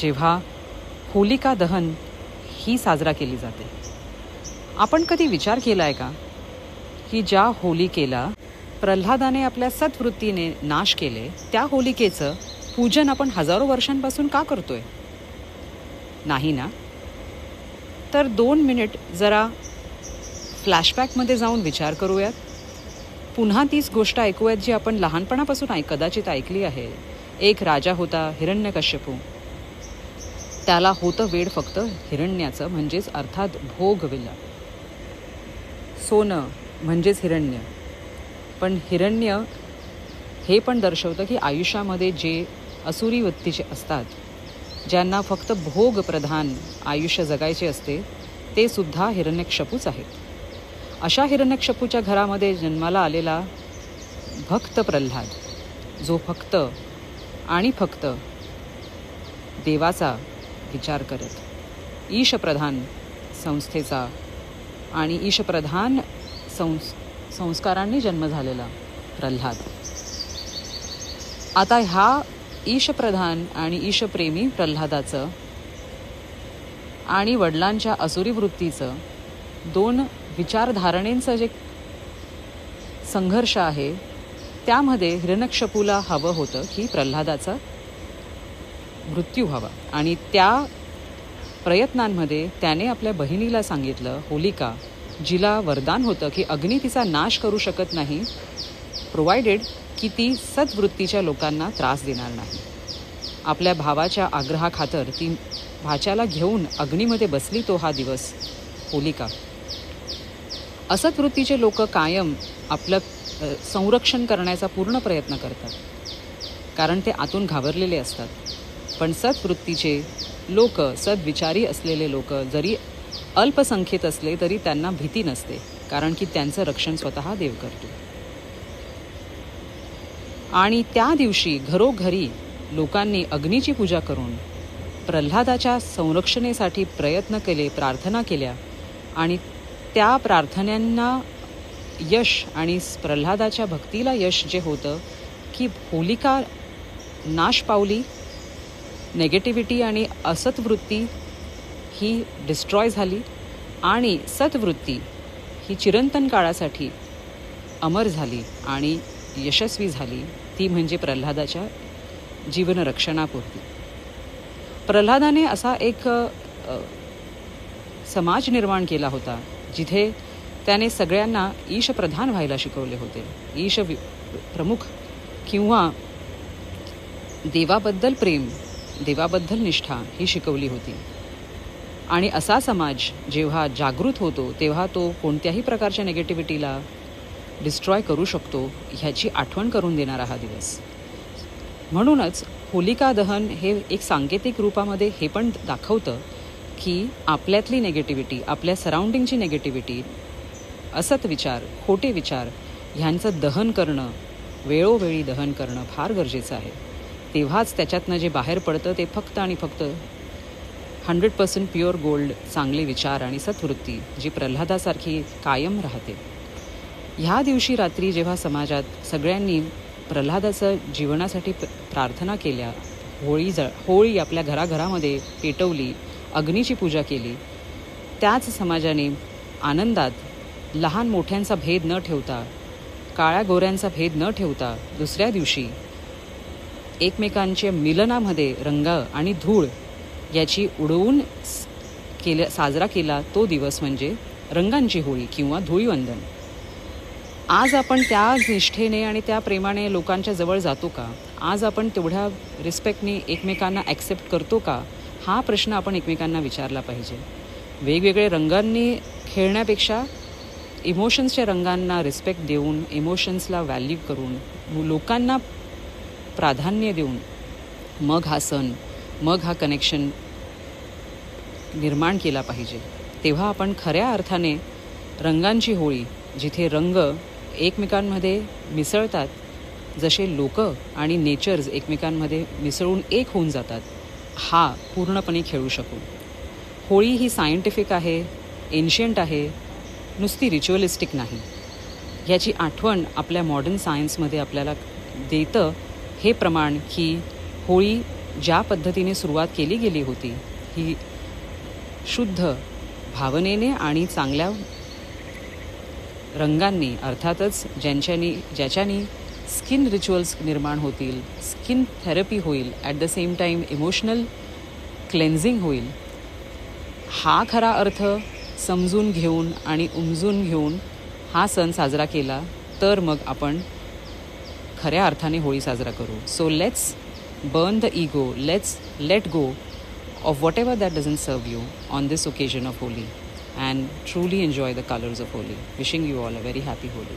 जेव्हा होलिका दहन ही साजरा केली जाते, आपण कधी विचार केला आहे का की ज्या होलिकेला प्रल्हादाने आपल्या सत्वृत्तीने नाश केले, त्या होलिकेचं पूजन आपण हजारो वर्षांपासून का करतोय? नाही ना? तर 2 मिनिट जरा फ्लॅशबॅकमध्ये जाऊन विचार करूयात. पुन्हा तीच गोष्ट ऐकूयात जी आपण लहानपणापासून कदाचित ऐकली आहे. एक राजा होता, हिरण्यकश्यपू. त्याला होतं वेड फक्त हिरण्याचं, म्हणजेच अर्थात भोगविला. सोनं म्हणजेच हिरण्य. पण हिरण्य हे पण दर्शवतं की आयुष्यामध्ये जे असुरी वृत्तीचे असतात, ज्यांना फक्त भोगप्रधान आयुष्य जगायचे असते, ते सुद्धा हिरण्यकश्यपूच आहेत. अशा हिरण्यकश्यपूच्या घरामध्ये जन्माला आलेला भक्त प्रल्हाद, जो फक्त आणि फक्त देवाचा विचार करत ईशप्रधान संस्थेचा आणि ईशप्रधान संस्कारांनी जन्म झालेला प्रल्हाद. आता ह्या ईशप्रधान आणि ईशप्रेमी प्रल्हादाचं आणि वडिलांच्या असुरी वृत्तीचं 2 विचारधारणेंचं जे संघर्ष आहे, त्यामध्ये हिरण्यकश्यपूला हवं होतं की प्रल्हादाचा मृत्यू व्हावा. आणि त्या प्रयत्नांमध्ये त्याने आपल्या बहिणीला सांगितलं, होलिका, जिला वरदान होतं की अग्नी तिचा नाश करू शकत नाही, प्रोव्हायडेड की ती सद्वृत्तीच्या लोकांना त्रास देणार नाही. आपल्या भावाच्या आग्रहाखातर ती भाच्याला घेऊन अग्नीमध्ये बसली. तो हा दिवस होलिका. असद्वृत्तीचे लोक कायम आपलं संरक्षण करण्याचा पूर्ण प्रयत्न करतात, कारण ते आतून घाबरलेले असतात. पण सद्वृत्तीचे लोक, सद्विचारी असलेले लोक जरी अल्पसंख्येत असले तरी त्यांना भीती नसते, कारण की त्यांचं रक्षण स्वतः देव करतो. आणि त्या दिवशी घरोघरी लोकांनी अग्नीची पूजा करून प्रल्हादाच्या संरक्षणेसाठी प्रयत्न केले, प्रार्थना केल्या. आणि त्या प्रार्थनांना यश आणि प्रल्हादाच्या भक्तीला यश जे होतं की होलिका नाश पावली, नेगेटिव्हिटी आणि असत्वृत्ती ही डिस्ट्रॉय झाली आणि सत्वृत्ती ही चिरंतन काळासाठी अमर झाली आणि यशस्वी झाली. ती म्हणजे प्रल्हादाच्या जीवनरक्षणापुरती. प्रल्हादाने असा एक समाज निर्माण केला होता, जिथे त्याने सगळ्यांना ईशप्रधान व्हायला शिकवले होते. ईश प्रमुख किंवा देवाबद्दल प्रेम, देवाबद्दल निष्ठा ही शिकवली होती. आणि असा समाज जेव्हा जागृत होतो, तेव्हा तो कोणत्याही प्रकारच्या नेगेटिव्हिटीला डिस्ट्रॉय करू शकतो, ह्याची आठवण करून देणारा हा दिवस. म्हणूनच होलिका दहन हे एक सांकेतिक रूपामध्ये हे पण दाखवतं की आपल्यातली नेगेटिव्हिटी, आपल्या सराउंडिंगची नेगेटिव्हिटी, असत विचार, खोटे विचार ह्यांचं दहन करणं, वेळोवेळी दहन करणं फार गरजेचं आहे. तेव्हाच त्याच्यातनं जे बाहेर पडतं ते फक्त आणि फक्त 100% प्युअर गोल्ड, चांगले विचार आणि सत्वृत्ती, जी प्रल्हादासारखी कायम राहते. ह्या दिवशी रात्री जेव्हा समाजात सगळ्यांनी प्रल्हादाचं जीवनासाठी प्रार्थना केल्या, होळी आपल्या घराघरामध्ये पेटवली, अग्नीची पूजा केली, त्याच समाजाने आनंदात लहान मोठ्यांचा भेद न ठेवता, काळ्या गोऱ्यांचा भेद न ठेवता, दुसऱ्या दिवशी एकमेकांच्या मिलनामध्ये रंग आणि धूळ याची उडवून साजरा केला. तो दिवस म्हणजे रंगांची होळी किंवा धुळीवंदन. आज आपण त्या निष्ठेने आणि त्या प्रेमाने लोकांच्या जवळ जातो का? आज आपण तेवढ्या रिस्पेक्टने एकमेकांना ॲक्सेप्ट करतो का? हा प्रश्न आपण एकमेकांना विचारला पाहिजे. वेगवेगळे रंगांनी खेळण्यापेक्षा इमोशन्सच्या रंगांना रिस्पेक्ट देऊन, इमोशन्सला व्हॅल्यू करून, लोकांना प्राधान्य देऊन मग हा सण, मग हा कनेक्शन निर्माण केला पाहिजे. तेव्हा आपण खऱ्या अर्थाने रंगांची होळी, जिथे रंग एकमेकांमध्ये मिसळतात, जसे लोक आणि नेचर्स एकमेकांमध्ये मिसळून एक होऊन जातात, हा पूर्णपणे खेळू शकू. होळी ही सायंटिफिक आहे, एन्शियंट आहे, नुसती रिच्युअलिस्टिक नाही. ह्याची आठवण आपल्या मॉडर्न सायन्समध्ये आपल्याला देतं हे प्रमाण की होळी ज्या पद्धतीने सुरुवात केली गेली होती ही शुद्ध भावनेने आणि चांगल्या रंगांनी, अर्थातच ज्याच्यानी स्किन रिच्युअल्स निर्माण होतील, स्किन थेरपी होईल, at the same time emotional cleansing होईल, हा खरा अर्थ समजून घेऊन आणि उमजून घेऊन हा सण साजरा केला तर मग आपण खऱ्या अर्थाने होळी साजरा करू. So let's burn the ego, let's let go of whatever that doesn't serve you on this occasion of Holi and truly enjoy the colors of Holi. Wishing you all a very happy Holi.